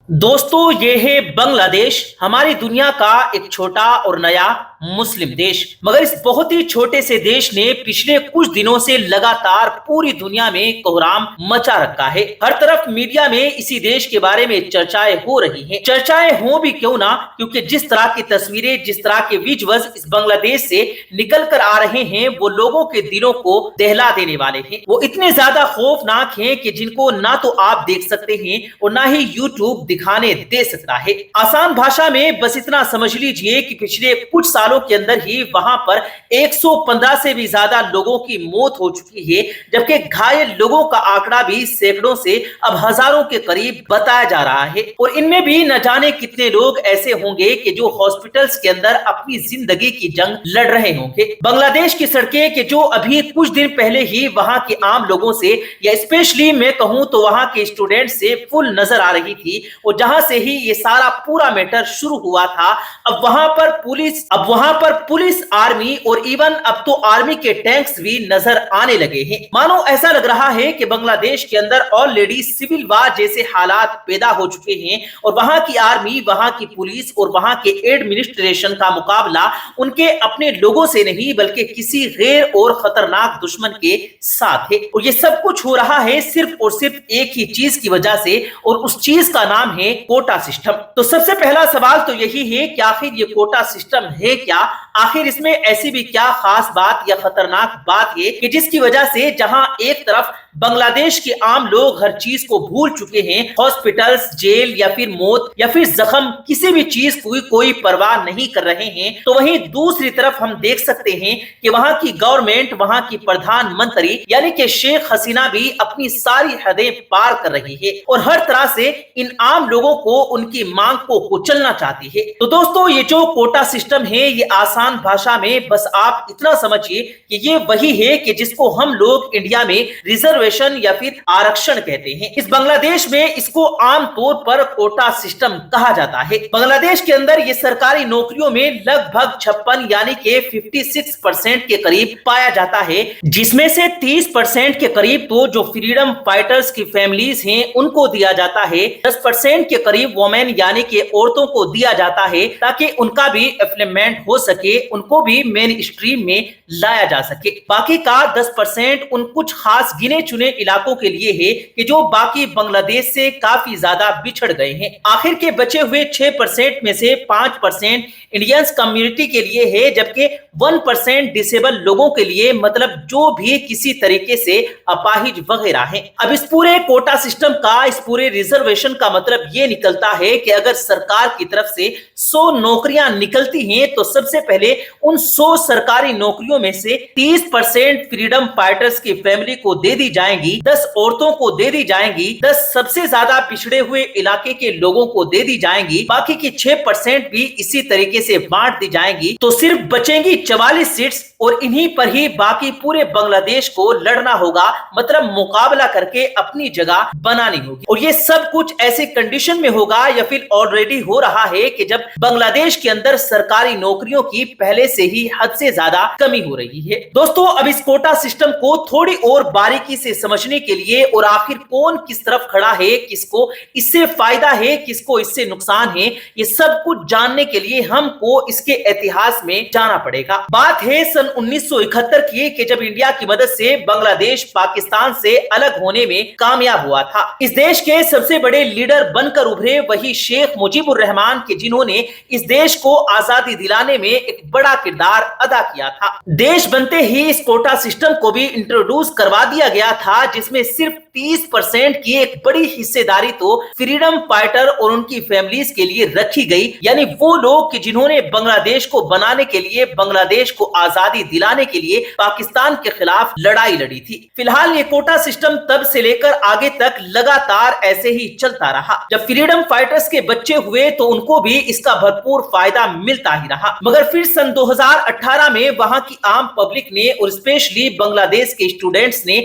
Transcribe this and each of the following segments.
दोस्तों, ये है बांग्लादेश, हमारी दुनिया का एक छोटा और नया मुस्लिम देश। मगर इस बहुत ही छोटे से देश ने पिछले कुछ दिनों से लगातार पूरी दुनिया में कोहराम मचा रखा है। हर तरफ मीडिया में इसी देश के बारे में चर्चाएं हो रही हैं। चर्चाएं हो भी क्यों ना, क्योंकि जिस तरह की तस्वीरें, जिस तरह के विजुअल्स इस बांग्लादेश से निकल कर आ रहे हैं, वो लोगों के दिलों को दहला देने वाले हैं। वो इतने ज्यादा खौफनाक हैं कि जिनको ना तो आप देख सकते हैं और ना ही यूट्यूब दिखाने दे सकता है। आसान भाषा में बस इतना समझ लीजिए कि पिछले कुछ सालों के अंदर ही वहां पर 115 से भी ज्यादा लोगों की मौत हो चुकी है, जबकि घायल लोगों का आंकड़ा भी सैकड़ों से अब हजारों के करीब बताया जा रहा है। और इनमें भी न जाने कितने लोग ऐसे होंगे कि जो हॉस्पिटल्स के अंदर अपनी जिंदगी की जंग लड़ रहे होंगे। बांग्लादेश की सड़कें कि जो अभी कुछ दिन पहले ही वहां के आम लोगों से, या स्पेशली मैं कहूं तो वहां के स्टूडेंट से फुल नजर आ रही थी, और जहां से ही ये सारा पूरा मैटर शुरू हुआ था, अब वहां पर पुलिस, आर्मी और इवन अब तो आर्मी के टैंक्स भी नजर आने लगे हैं। मानो ऐसा लग रहा है कि बांग्लादेश के अंदर ऑलरेडी सिविल वार जैसे हालात पैदा हो चुके हैं, और वहां की आर्मी, वहां की पुलिस और वहां के एडमिनिस्ट्रेशन का मुकाबला उनके अपने लोगों से नहीं बल्कि किसी गैर और खतरनाक दुश्मन के साथ है। और ये सब कुछ हो रहा है सिर्फ और सिर्फ एक ही चीज की वजह से, और उस चीज का नाम है कोटा सिस्टम। तो सबसे पहला सवाल तो यही है कि आखिर ये कोटा सिस्टम है क्या? आखिर इसमें ऐसी भी क्या खास बात या खतरनाक बात है कि जिसकी वजह से जहां एक तरफ बांग्लादेश के आम लोग हर चीज को भूल चुके हैं, हॉस्पिटल्स, जेल या फिर मौत या फिर जख्म, किसी भी चीज की कोई परवाह नहीं कर रहे हैं, तो वहीं दूसरी तरफ हम देख सकते हैं कि वहां की गवर्नमेंट, वहां की प्रधानमंत्री यानी कि शेख हसीना भी अपनी सारी हदें पार कर रही है और हर तरह से इन आम लोगों को, उनकी मांग को कुचलना चाहती है। तो दोस्तों, ये जो कोटा सिस्टम है, ये आसान भाषा में बस आप इतना समझिए कि ये वही है कि जिसको हम लोग इंडिया में रिजर्वेशन या फिर आरक्षण कहते हैं। इस बांग्लादेश में इसको आमतौर पर कोटा सिस्टम कहा जाता है। बांग्लादेश के अंदर ये सरकारी नौकरियों में लगभग 56 यानी कि 56% के करीब पाया जाता है, जिसमें से 30% के करीब तो जो फ्रीडम फाइटर्स की फैमिलीज हैं उनको दिया जाता है, 10% के करीब वोमेन यानी कि औरतों को दिया जाता है ताकि उनका भी एम्प्लॉयमेंट हो सके, उनको भी मेन स्ट्रीम में लाया जा सके। बाकी का 10% उन कुछ खास गिने चुने इलाकों के लिए है कि जो बाकी बांग्लादेश से काफी ज्यादा बिछड़ गए हैं। आखिर के बचे हुए 6% में से 5% इंडियंस कम्युनिटी के लिए है, जबकि 1% डिसेबल लोगों के लिए, मतलब जो भी किसी तरीके से अपाहिज वगैरह हैं। अब इस पूरे कोटा सिस्टम का, इस पूरे रिजर्वेशन का मतलब ये निकलता है कि अगर सरकार की तरफ से 100 नौकरियां निकलती हैं तो सबसे पहले उन 100 सरकारी नौकरियों में से 30% फ्रीडम फाइटर्स की फैमिली को दे दी जाएंगी, 10 औरतों को दे दी जाएंगी, 10 सबसे ज्यादा पिछड़े हुए इलाके के लोगों को दे दी जाएंगी, बाकी की 6% भी इसी तरीके से बांट दी जाएंगी। तो सिर्फ बचेंगी 44 सीट्स, और इन्हीं पर ही बाकी पूरे बांग्लादेश को लड़ना होगा, मतलब मुकाबला करके अपनी जगह बनानी होगी। और ये सब कुछ ऐसे कंडीशन में होगा या फिर ऑलरेडी हो रहा है कि जब बांग्लादेश के अंदर सरकारी नौकरियों की पहले से ही हद से ज्यादा कमी हो रही है। दोस्तों, अब इस कोटा सिस्टम को थोड़ी और बारीकी से समझने के लिए, और आखिर कौन किस तरफ खड़ा है, किसको इससे फायदा है, किसको इससे नुकसान है, ये सब कुछ जानने के लिए हमको इसके इतिहास में जाना पड़ेगा। बात है सन 1971 की कि जब इंडिया की मदद से बांग्लादेश पाकिस्तान से अलग होने में कामयाब हुआ था। इस देश के सबसे बड़े लीडर बनकर उभरे वही शेख मुजीबुर रहमान के, जिन्होंने इस देश को आजादी दिलाने में एक बड़ा किरदार अदा किया था। देश बनते ही इस कोटा सिस्टम को भी इंट्रोड्यूस करवा दिया गया था, जिसमें सिर्फ 30% की एक बड़ी हिस्सेदारी तो फ्रीडम फाइटर और उनकी फैमिलीज के लिए रखी गई, यानी वो लोग कि जिन्होंने बांग्लादेश को बनाने के लिए, बांग्लादेश को आजादी दिलाने के लिए पाकिस्तान के खिलाफ लड़ाई लड़ी थी। फिलहाल ये कोटा सिस्टम तब से लेकर आगे तक लगातार ऐसे ही चलता रहा। जब फ्रीडम फाइटर्स के बच्चे हुए तो उनको भी इसका भरपूर फायदा मिलता ही रहा, मगर फिर सन 2018 में वहां की आम पब्लिक ने और स्पेशली बांग्लादेश के स्टूडेंट्स ने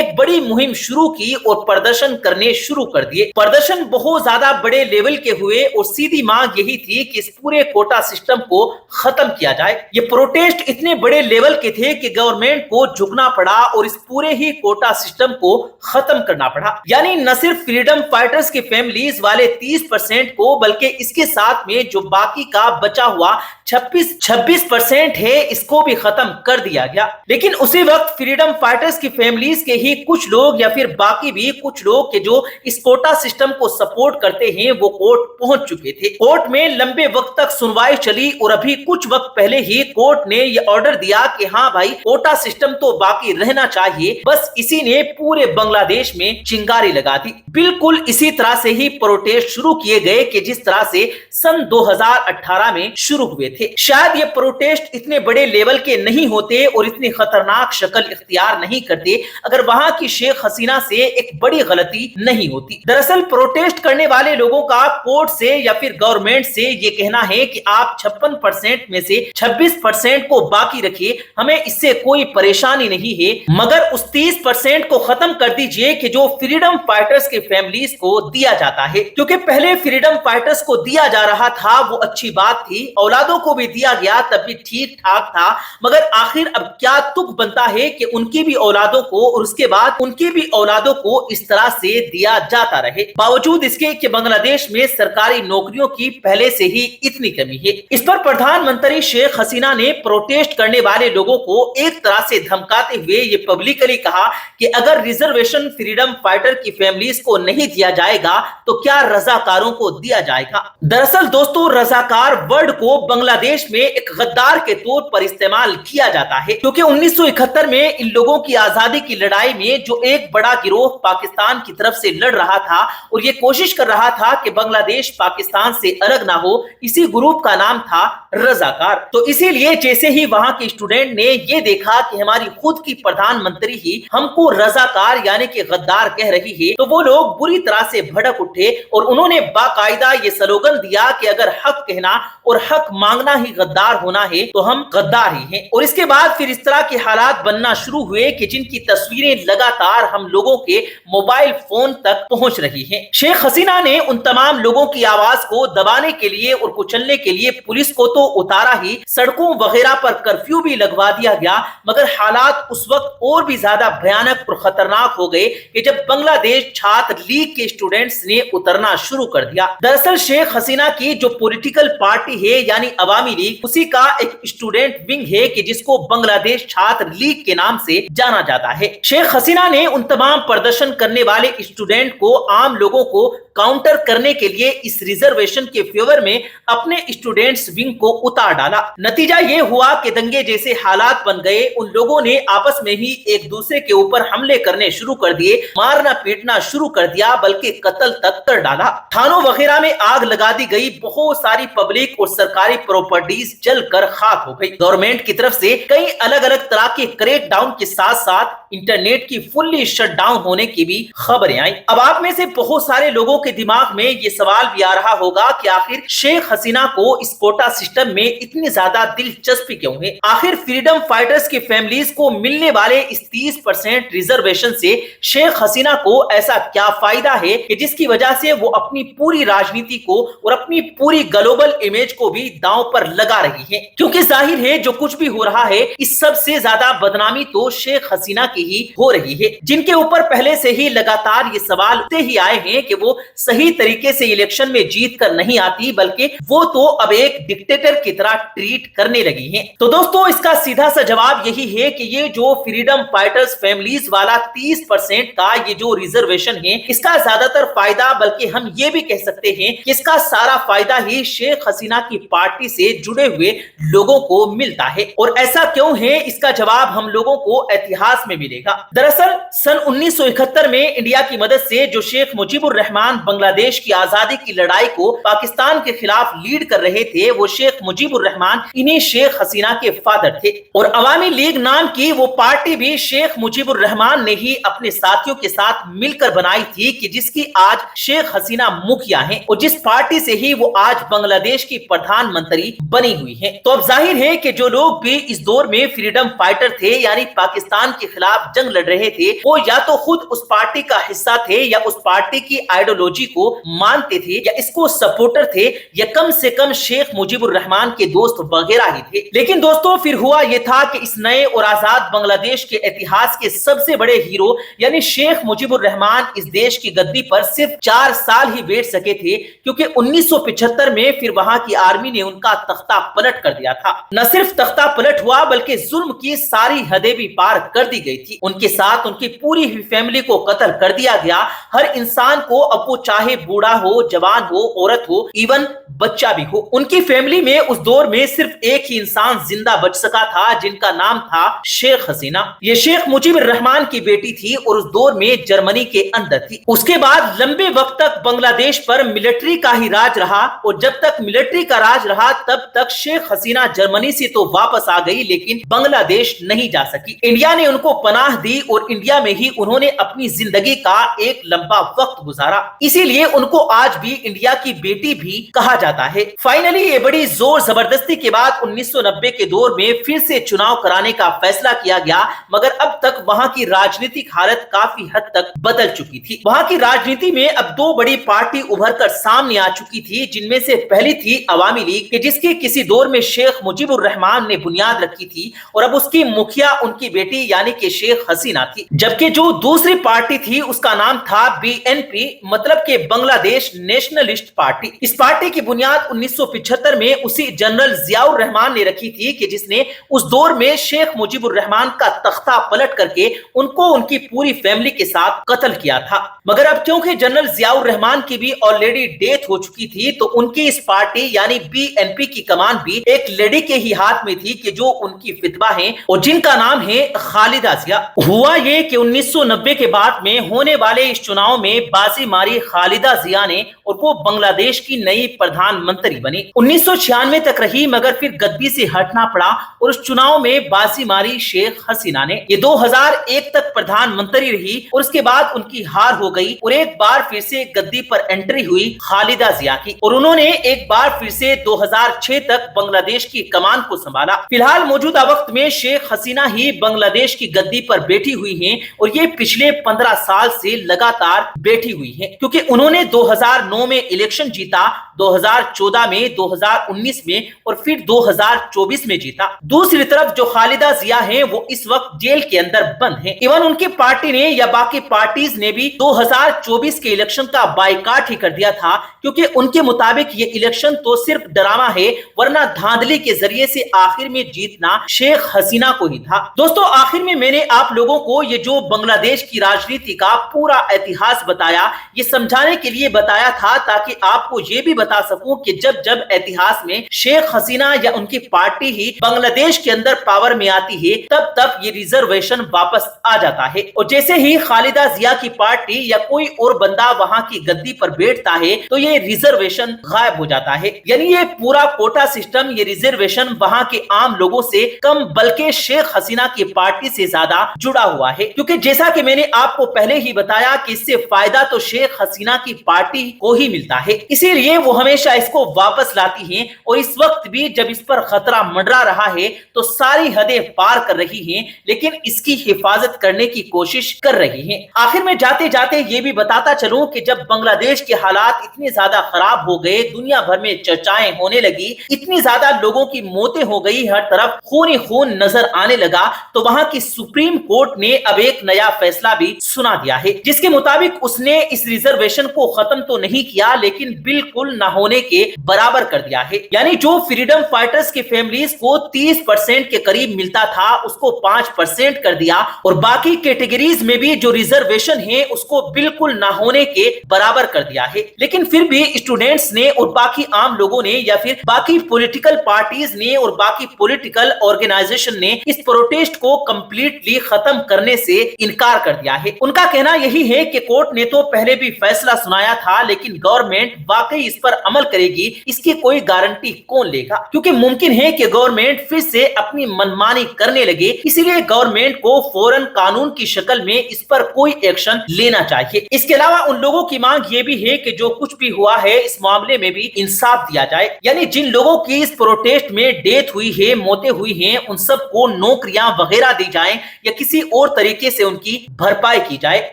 ایک بڑی مہم شروع کی اور پردرشن کرنے شروع کر دیے۔ پردرشن بہت زیادہ بڑے لیول کے ہوئے اور سیدھی مانگ یہی تھی کہ اس پورے کوٹا سسٹم کو ختم کیا جائے۔ یہ پروٹیسٹ اتنے بڑے لیول کے تھے کہ گورنمنٹ کو جھکنا پڑا اور اس پورے ہی کوٹا سسٹم کو ختم کرنا پڑا۔ یعنی نہ صرف فریڈم فائٹرز کی فیملیز والے 30% کو بلکہ اس کے ساتھ میں جو باقی کا بچا ہوا 26% ہے اس کو بھی ختم کر دیا گیا۔ لیکن اسی وقت فریڈم فائٹرز کی فیملیز کے ہی کچھ لوگ یا پھر باقی بھی کچھ لوگ کہ جو اس کوٹا سسٹم کو سپورٹ کرتے ہیں وہ کورٹ پہنچ چکے تھے۔ کورٹ میں لمبے وقت تک سنوائی چلی اور ابھی کچھ وقت پہلے ہی کورٹ نے یہ آرڈر دیا کہ ہاں بھائی کوٹا سسٹم تو باقی رہنا چاہیے۔ بس اسی نے پورے بنگلہ دیش میں چنگاری لگا دی۔ بالکل اسی طرح سے ہی پروٹیسٹ شروع کیے گئے کہ جس طرح سے سن 2018 میں شروع ہوئے تھے۔ شاید یہ پروٹیسٹ اتنے بڑے لیول کے نہیں ہوتے اور اتنی خطرناک شکل اختیار نہیں کرتے اگر وہاں کی شیخ حسینہ سے ایک بڑی غلطی نہیں ہوتی۔ دراصل پروٹیسٹ کرنے والے لوگوں کا کورٹ سے یا پھر گورنمنٹ سے یہ کہنا ہے کہ آپ 56% میں سے 26% کو باقی رکھیے، ہمیں اس سے کوئی پریشانی نہیں ہے، مگر اس 30% کو ختم کر دیجئے کہ جو فریڈم فائٹرز کے فیملیز کو دیا جاتا ہے۔ کیونکہ پہلے فریڈم فائٹرز کو دیا جا رہا تھا وہ اچھی بات تھی، اولادوں کو بھی دیا گیا تب بھی ٹھیک ٹھاک تھا، مگر آخر اب کیا تک بنتا ہے کہ ان کی بھی اولادوں کو اور اس کے بعد ان کی بھی اولادوں کو اس طرح سے دیا جاتا رہے، باوجود اس کے کہ بنگلہ دیش میں سرکاری نوکریوں کی پہلے سے ہی اتنی کمی ہے۔ اس پر پردھان منتری شیخ حسینہ نے پروٹیسٹ کرنے والے لوگوں کو ایک طرح سے دھمکاتے ہوئے یہ پبلکلی کہا کہ اگر ریزرویشن فریڈم فائٹر کی فیملیز کو نہیں دیا جائے گا تو کیا رضاکاروں کو دیا جائے گا؟ دراصل دوستو رضاکار ورڈ کو بنگلہ دیش میں ایک غدار کے طور پر استعمال کیا جاتا ہے، کیونکہ 1971 میں ان لوگوں کی آزادی کی لڑائی میں جو ایک بڑا گروہ پاکستان کی طرف سے لڑ رہا تھا اور یہ کوشش کر رہا تھا کہ بنگلہ دیش پاکستان سے الگ نہ ہو، اسی گروپ کا نام تھا رضاکار۔ تو اسی لیے جیسے ہی وہاں کے اسٹوڈنٹ نے یہ دیکھا کہ ہماری خود کی پردھان منتری ہی ہم کو رضاکار یعنی کہ غدار کہہ رہی ہے تو وہ لوگ بری طرح سے بھڑک اٹھے اور انہوں نے باقاعدہ یہ سلوگن دیا کہ اگر حق کہنا اور حق مانگنا ہی غدار ہونا ہے تو ہم غدار ہی ہیں۔ اور اس کے بعد پھر اس طرح کے حالات بننا شروع ہوئے کہ جن کی تصویریں لگاتار ہم لوگوں کے موبائل فون تک پہنچ رہی ہیں۔ شیخ حسینہ نے ان تمام لوگوں کی آواز کو دبانے کے لیے اور کچلنے کے لیے پولیس کو تو اتارا ہی، سڑکوں وغیرہ پر کرفیو بھی لگوا دیا گیا، مگر حالات اس وقت اور بھی زیادہ بھیانک اور خطرناک ہو گئے کہ جب بنگلہ دیش چھاتر لیگ کے اسٹوڈنٹس نے اترنا شروع کر دیا۔ دراصل شیخ حسینہ کی جو پولیٹیکل پارٹی ہے یعنی عوامی لیگ، اسی کا ایک اسٹوڈنٹ ونگ ہے کہ جس کو بنگلہ دیش چھاتر لیگ کے نام سے جانا جاتا ہے۔ شیخ حسینہ نے ان تمام پردرشن کرنے والے اسٹوڈنٹ کو، عام لوگوں کو کاؤنٹر کرنے کے لیے اس ریزرویشن کے فیور میں اپنے اسٹوڈنٹس ونگ کو اتار ڈالا۔ نتیجہ یہ ہوا کہ دنگے جیسے حالات بن گئے، ان لوگوں نے آپس میں ہی ایک دوسرے کے اوپر حملے کرنے شروع کر دیے، مارنا پیٹنا شروع کر دیا، بلکہ قتل تک کر ڈالا۔ تھانوں وغیرہ میں آگ لگا دی گئی، بہت ساری پبلک اور سرکاری پراپرٹیز جل کر خاک ہو گئی۔ گورنمنٹ کی طرف سے کئی الگ الگ طرح کے کریک ڈاؤن کے ساتھ ساتھ انٹرنیٹ کی فلی شٹ ڈاؤن ہونے کی بھی خبریں آئیں۔ اب آپ میں سے بہت سارے لوگوں کے دماغ میں یہ سوال بھی آ رہا ہوگا کہ آخر شیخ حسینہ کو اس کوٹا سسٹم میں اتنی زیادہ دلچسپی کیوں ہے؟ آخر فریڈم فائٹرز کی فیملیز کو ملنے والے اس 30% ریزرویشن سے شیخ حسینہ کو ایسا کیا فائدہ ہے کہ جس کی وجہ سے وہ اپنی پوری راجنیتی کو اور اپنی پوری گلوبل امیج کو بھی داؤں پر لگا رہی ہے؟ کیونکہ ظاہر ہے جو کچھ بھی ہو رہا ہے اس سب سے زیادہ بدنامی تو شیخ حسینہ کی ہی ہو رہی ہے، جن کے اوپر پہلے سے ہی لگاتار یہ سوال اٹھتے ہی آئے ہیں کہ وہ صحیح طریقے سے الیکشن میں جیت کر نہیں آتی، بلکہ وہ تو اب ایک ڈکٹیٹر کی طرح ٹریٹ کرنے لگی ہیں۔ تو دوستو اس کا سیدھا سا جواب یہی ہے کہ یہ جو فریڈم فائٹرز فیملیز والا 30% کا یہ جو ریزرویشن ہے، اس کا زیادہ تر فائدہ، بلکہ ہم یہ بھی کہہ سکتے ہیں کہ اس کا سارا فائدہ ہی شیخ حسینہ کی پارٹی سے جڑے ہوئے لوگوں کو ملتا ہے۔ اور ایسا کیوں ہے اس کا جواب ہم لوگوں کو اتہاس میں ملے گا۔ دراصل سن 1971 میں انڈیا کی مدد سے جو شیخ مجیب الرحمان بنگلہ دیش کی آزادی کی لڑائی کو پاکستان کے خلاف لیڈ کر رہے تھے، وہ شیخ مجیب الرحمان انہی شیخ حسینہ کے فادر تھے، اور عوامی لیگ نام کی وہ پارٹی بھی شیخ مجیب الرحمان نے ہی اپنے ساتھیوں کے ساتھ مل کر بنائی تھی کہ جس کی آج شیخ حسینہ مکھیا ہیں، اور جس پارٹی سے ہی وہ آج بنگلہ دیش کی پردھان منتری बनी हुई है। तो अब जाहिर है कि जो लोग भी इस दौर में फ्रीडम फाइटर थे, यानी पाकिस्तान के खिलाफ जंग लड़ रहे थे, वो या तो खुद उस पार्टी का हिस्सा थे या उस पार्टी की आइडियोलॉजी को मानते थे या इसको सपोर्टर थे या कम से कम शेख मुजीबुर रहमान के दोस्त वगैरह ही थे। लेकिन दोस्तों फिर हुआ ये था कि इस नए और आजाद बांग्लादेश के इतिहास के सबसे बड़े हीरो यानी शेख मुजीबुर रहमान इस देश की गद्दी पर सिर्फ 4 साल ही बैठ सके थे, क्योंकि 1975 में फिर वहां की आर्मी ने उनका तख्ता पलट कर दिया था। न सिर्फ तख्ता पलट हुआ बल्कि जुल्म की सारी हदें भी पार कर दी गई थी। उनके साथ उनकी पूरी फैमिली को कत्ल कर दिया गया। हर इंसान को, अब वो चाहे बूढ़ा हो, जवान हो, औरत हो, इवन बच्चा भी हो, उनकी फैमिली में उस दौर में सिर्फ एक ही इंसान जिंदा बच सका था, जिनका नाम था शेख हसीना। ये शेख मुजीबुर रहमान की बेटी थी और उस दौर में जर्मनी के अंदर थी। उसके बाद लंबे वक्त तक बांग्लादेश पर मिलिट्री का ही राज रहा और जब तक मिलिट्री का राज रहा तब तक शेख हसीना जर्मनी से तो वापस आ गई, लेकिन बांग्लादेश नहीं जा सकी। इंडिया ने उनको पनाह दी और इंडिया में ही उन्होंने अपनी जिंदगी का एक लंबा वक्त गुजारा। इसीलिए उनको आज भी इंडिया की बेटी भी कहा जाता है। फाइनली ये बड़ी जोर जबरदस्ती के बाद 1990 के दौर में फिर से चुनाव कराने का फैसला किया गया, मगर अब तक वहां की राजनीतिक हालत काफी हद तक बदल चुकी थी। वहां की राजनीति में अब 2 बड़ी पार्टी उभर कर सामने आ चुकी थी, जिनमें से पहली थी अवामी लीग, जिसकी किसी दौर में शेख मुजीबुर रहमान ने बुनियाद रखी थी और अब उसकी मुखिया उनकी बेटी यानी कि शेख हसीना थी। जबकि जो दूसरी पार्टी थी उसका नाम था बीएनपी, मतलब कि बांग्लादेश नेशनलिस्ट पार्टी। इस पार्टी की बुनियाद 1975 में उसी जनरल जियाउर रहमान ने रखी थी कि जिसने उस दौर में शेख मुजीबुर रहमान का तख्ता पलट करके उनको उनकी पूरी फैमिली के साथ कत्ल किया था। मगर अब क्योंकि जनरल जियाउर रहमान की भी ऑलरेडी डेथ हो चुकी थी, तो उनकी इस पार्टी यानी बीएनपी की कमान भी एक लेडी के ही हाथ में थी कि जो उनकी फितवा है और जिनका नाम है खालिदा जिया। हुआ ये कि 1990 के बाद में होने वाले इस चुनाव में बाजी मारी खालिदा जिया ने और वो बांग्लादेश की नई प्रधानमंत्री बनी। 1996 तक रही, मगर फिर गद्दी से हटना पड़ा और उस चुनाव में बाजी मारी शेख हसीना ने। ये 2001 तक प्रधानमंत्री रही और उसके बाद उनकी हार हो गई और एक बार फिर से गद्दी पर एंट्री हुई खालिदा जिया की और उन्होंने एक बार फिर से 2006 तक बांग्लादेश की कमान को संभाला। फिलहाल मौजूदा वक्त में शेख हसीना ही बांग्लादेश की गद्दी पर बैठी हुई हैं और ये पिछले 15 साल से लगातार बैठी हुई हैं, क्योंकि उन्होंने 2009 में इलेक्शन जीता, 2014 में, 2019 में और फिर 2024 में जीता। दूसरी तरफ जो खालिदा जिया हैं वो इस वक्त जेल के अंदर बंद हैं। इवन उनकी पार्टी ने या बाकी पार्टीज ने भी 2024 के इलेक्शन का बाइकाट ही कर दिया था, क्योंकि उनके मुताबिक ये इलेक्शन तो सिर्फ ड्रामा है, वरना धांधली के जरिए से आखिर में जीतना शेख हसीना को ही था। दोस्तों आखिर में मैंने आप लोगों को ये जो बांग्लादेश की राजनीति का पूरा इतिहास बताया, ये समझाने के लिए बताया था ताकि आपको ये भी बता सकूं कि जब जब इतिहास में शेख हसीना या उनकी पार्टी ही बांग्लादेश के अंदर पावर में आती है, तब तब ये रिजर्वेशन वापस आ जाता है और जैसे ही खालिदा जिया की पार्टी या कोई और बंदा वहां की गद्दी पर बैठता है तो ये रिजर्वेशन गायब हो जाता है। यानी ये पूरा कोटा सिस्टम, ये रिजर्वेशन वहां के आम लोगों से कम बल्कि शेख हसीना की पार्टी से ज्यादा जुड़ा हुआ है, क्योंकि जैसा कि मैंने आपको पहले ही बताया कि इससे फायदा तो शेख हसीना की पार्टी को ही मिलता है, इसीलिए वो हमेशा इसको वापस लाती हैं और इस वक्त भी जब इस पर खतरा मंडरा रहा है तो सारी हदें पार कर रही हैं, लेकिन इसकी हिफाजत करने की कोशिश कर रही हैं। आखिर में जाते जाते ये भी बताता चलूं कि जब बांग्लादेश के हालात इतने ज्यादा खराब हो गए, दुनिया भर में चर्चाएं होने लगी, इतनी ज्यादा लोगों की मौतें हो गई, हर तरफ खून ही खून नजर आने लगा, तो वहां की सुप्रीम कोर्ट ने अब एक नया फैसला भी सुना दिया है, जिसके मुताबिक उसने इस रिजर्वेशन को खत्म तो नहीं किया लेकिन बिल्कुल न होने के बराबर कर दिया है। यानी जो फ्रीडम फाइटर्स के फैमिलीज को 30% के करीब मिलता था उसको 5% कर दिया और बाकी कैटेगरीज में भी जो रिजर्वेशन है उसको बिल्कुल न होने के बराबर कर दिया है। लेकिन फिर भी स्टूडेंट्स ने और बाकी आम लोगों ने या फिर बाकी पॉलिटिकल पार्टीज ने और बाकी पॉलिटिकल ऑर्गेनाइजेशन ने इस प्रोटेस्ट को कंप्लीटली खत्म करने से इनकार कर दिया है। उनका कहना यही है कि कोर्ट ने तो पहले भी फैसला सुनाया था, लेकिन गवर्नमेंट वाकई इस पर अमल करेगी इसकी कोई गारंटी कौन लेगा, क्योंकि मुमकिन है कि गवर्नमेंट फिर से अपनी मनमानी करने लगे। इसीलिए गवर्नमेंट को फौरन कानून की शक्ल में इस पर कोई एक्शन लेना चाहिए। इसके अलावा उन लोगों की मांग ये भी है कि जो कुछ भी हुआ है इस मामले में भी इंसाफ दिया जाए, यानी जिन लोगों की इस प्रोटेस्ट में डेथ हुई है, मौतें हुई हैं, उन सबको नौकरियां वगैरह दी जाएं या किसी और तरीके से उनकी भरपाई की जाए।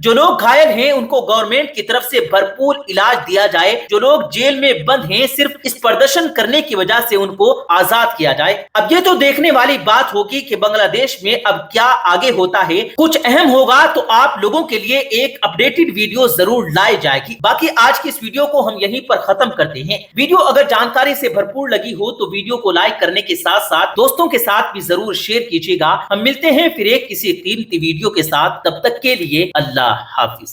जो लोग घायल हैं उनको गवर्नमेंट की तरफ से भरपूर इलाज दिया जाए। जो लोग जेल में बंद हैं सिर्फ इस प्रदर्शन करने की वजह से उनको आजाद किया जाए। अब ये तो देखने वाली बात होगी कि बांग्लादेश में अब क्या आगे होता है। कुछ अहम होगा तो आप लोगों के लिए एक अपडेटेड वीडियो जरूर लाई जाएगी। बाकी आज की इस वीडियो को हम यहीं पर खत्म करते हैं। वीडियो अगर जानकारी से भरपूर लगी हो तो वीडियो को लाइक करने के साथ साथ दोस्तों के साथ भी जरूर शेयर कीजिएगा। हम मिलते हैं फिर एक किसी कीमती वीडियो के साथ, तब तक के लिए अल्लाह हाफिज।